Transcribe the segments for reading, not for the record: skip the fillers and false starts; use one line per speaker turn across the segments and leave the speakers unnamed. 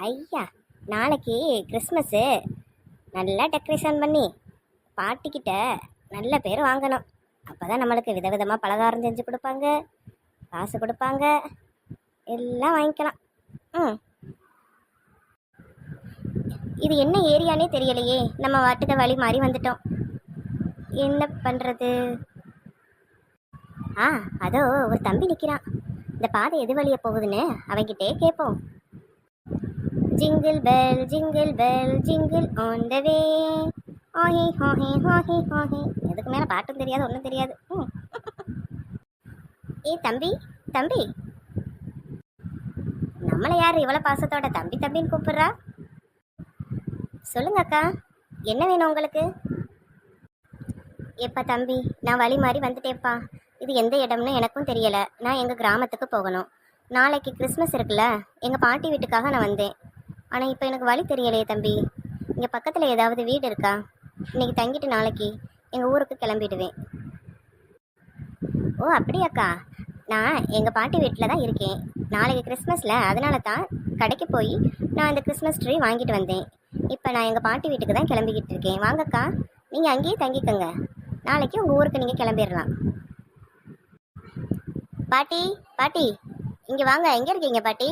ஐயா, நாளைக்கு கிறிஸ்மஸ்ஸு. நல்லா டெக்கரேஷன் பண்ணி பாட்டிக்கிட்ட நல்ல பேர் வாங்கணும். அப்போ தான் நம்மளுக்கு விதவிதமாக பலகாரம் செஞ்சு கொடுப்பாங்க, காசு கொடுப்பாங்க, எல்லாம் வாங்கிக்கலாம். ம். இது என்ன ஏரியானே தெரியலையே. நம்ம வாட்டுக்க வழி மாறி வந்துட்டோம். என்ன பண்ணுறது? அதோ ஒரு தம்பி நிற்கிறான். இந்த பாதை எது வழியே போகுதுன்னு அவங்கிட்டே கேட்போம். Jingle bell jingle bell jingle on the way, ஹாஹி ஹாஹி ஹாஹி ஹாஹி. எதுக்கு மேலே பாட்டும் தெரியாது, ஒன்றும் தெரியாது. தம்பி தம்பி, நம்மளை யார் இவ்வளோ பாசத்தோட தம்பி தம்பின்னு கூப்பிட்றா? சொல்லுங்க அக்கா, என்ன வேணும் உங்களுக்கு? எப்பா தம்பி, நான் வழி மாறி வந்துட்டேப்பா. இது எந்த இடம்னு எனக்கும் தெரியலை. நான் எங்கள் கிராமத்துக்கு போகணும். நாளைக்கு கிறிஸ்மஸ் இருக்குல்ல, எங்கள் பாட்டி வீட்டுக்காக நான் வந்தேன். ஆனால் இப்போ எனக்கு வழி தெரியலையே தம்பி. இங்கே பக்கத்தில் ஏதாவது வீடு இருக்கா? இன்றைக்கி தங்கிட்டு நாளைக்கு எங்கள் ஊருக்கு கிளம்பிடுவேன். ஓ அப்படியாக்கா, நான் எங்கள் பாட்டி வீட்டில் தான் இருக்கேன். நாளைக்கு கிறிஸ்மஸில், அதனால தான் கடைக்கு போய் நான் இந்த கிறிஸ்மஸ் ட்ரீ வாங்கிட்டு வந்தேன். இப்போ நான் எங்கள் பாட்டி வீட்டுக்கு தான் கிளம்பிக்கிட்டு இருக்கேன். வாங்கக்கா, நீங்கள் அங்கேயே தங்கிக்கோங்க. நாளைக்கு உங்கள் ஊருக்கு நீங்கள் கிளம்பிடலாம். பாட்டி பாட்டி, இங்கே வாங்க. எங்கே இருக்கீங்க பாட்டி?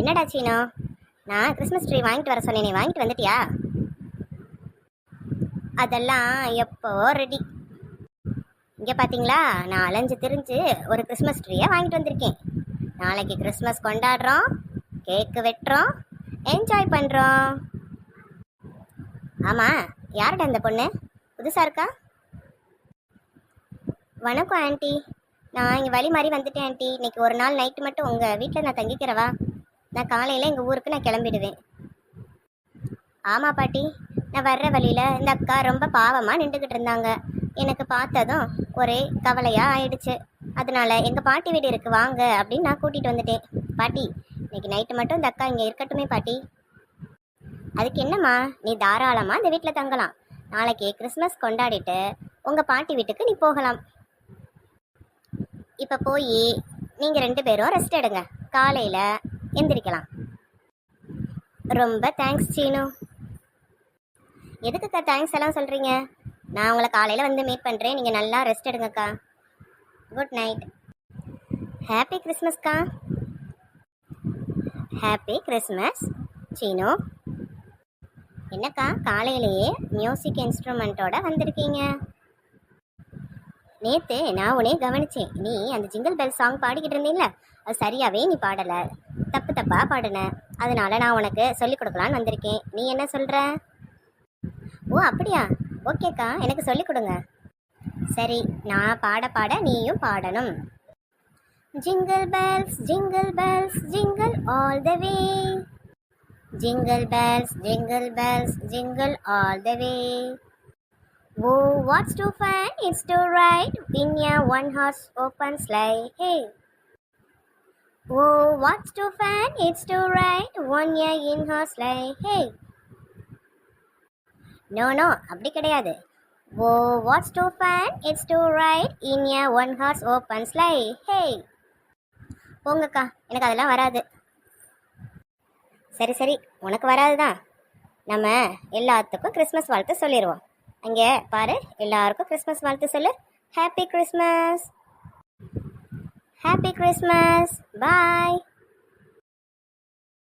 என்னடா சீனோ, நான் கிறிஸ்மஸ் ட்ரீ வாங்கிட்டு வர சொன்னேனே, வாங்கிட்டு வந்துட்டியா? அதெல்லாம் எப்போ ரெடி. இங்கே பார்த்தீங்களா, நான் அலைஞ்சு திரிஞ்சு ஒரு கிறிஸ்மஸ் ட்ரீயை வாங்கிட்டு வந்திருக்கேன். நாளைக்கு கிறிஸ்மஸ் கொண்டாடுறோம், கேக்கு வெட்டுறோம், என்ஜாய் பண்ணுறோம். ஆமாம், யார்டா இந்த பொண்ணு? புதுசாக இருக்கா? வணக்கம் ஆண்டி, நான் இங்கே வழி மாதிரி வந்துட்டேன் ஆண்டி. இன்னைக்கு ஒரு நாள் நைட்டு மட்டும் உங்கள் வீட்டில் நான் தங்கிக்கிறவா? நான் காலையில் எங்கள் ஊருக்கு நான் கிளம்பிடுவேன். ஆமாம் பாட்டி, நான் வர்ற வழியில் இந்த அக்கா ரொம்ப பாவமாக நின்றுக்கிட்டு இருந்தாங்க. எனக்கு பார்த்ததும் ஒரே கவலையாக ஆயிடுச்சு. அதனால எங்கள் பாட்டி வீடு இருக்குது வாங்க அப்படின்னு நான் கூட்டிகிட்டு வந்துட்டேன். பாட்டி, இன்னைக்கு நைட்டு மட்டும் இந்த அக்கா இங்கே இருக்கட்டுமே பாட்டி. அதுக்கு என்னம்மா, நீ தாராளமாக இந்த வீட்டில் தங்கலாம். நாளைக்கு கிறிஸ்மஸ் கொண்டாடிட்டு உங்கள் பாட்டி வீட்டுக்கு நீ போகலாம். இப்போ போய் நீங்கள் 2 பேரும் ரெஸ்ட் எடுங்க, காலையில் எந்திரிக்கலாம். ரொம்ப தேங்க்ஸ் சீனு. எதுக்குக்கா தேங்க்ஸ் எல்லாம் சொல்கிறீங்க? நான் உங்களை காலையில் வந்து மீட் பண்ணுறேன். நீங்கள் நல்லா ரெஸ்ட் எடுங்கக்கா. Good night. ஹாப்பி கிறிஸ்மஸ்க்கா. Happy Christmas Seenu. என்னக்கா காலையிலேயே மியூசிக் இன்ஸ்ட்ருமெண்ட்டோட வந்திருக்கீங்க? நேற்று நான் உன்னே கவனித்தேன். நீ அந்த ஜிங்கிள் பெல் சாங் பாடிக்கிட்டு இருந்தீங்கள, அது சரியாகவே நீ பாடலை, தப்பு தப்பாக பாடின. அதனால நான் உனக்கு சொல்லிக் கொடுக்கலான்னு வந்திருக்கேன். நீ என்ன சொல்கிற? ஓ அப்படியா, ஓகேக்கா, எனக்கு சொல்லிக் கொடுங்க. சரி, நான் பாட பாட நீயும் பாடணும். Jingle bells jingle bells jingle all the way, jingle bells jingle bells jingle all the way. Oh, what's too fun? It's to ride in a one-horse open sleigh. Hey. Oh, what's too fun? It's to ride one in-horse sleigh. Hey. No, அப்படி கிடையாது. Oh, what's too fun? It's to ride in a one-horse open sleigh. Hey. போங்கக்கா, எனக்கு அதெல்லாம் வராது. சரி, உனக்கு வராதுதான். நம்ம எல்லாத்துக்கும் Christmas வாழ்த்து சொல்லிடுவோம். அங்கே பாரு, எல்லாருக்கும் கிறிஸ்மஸ் வாழ்த்து சொல்லு. ஹாப்பி கிறிஸ்மஸ், ஹாப்பி கிறிஸ்மஸ், பாய்.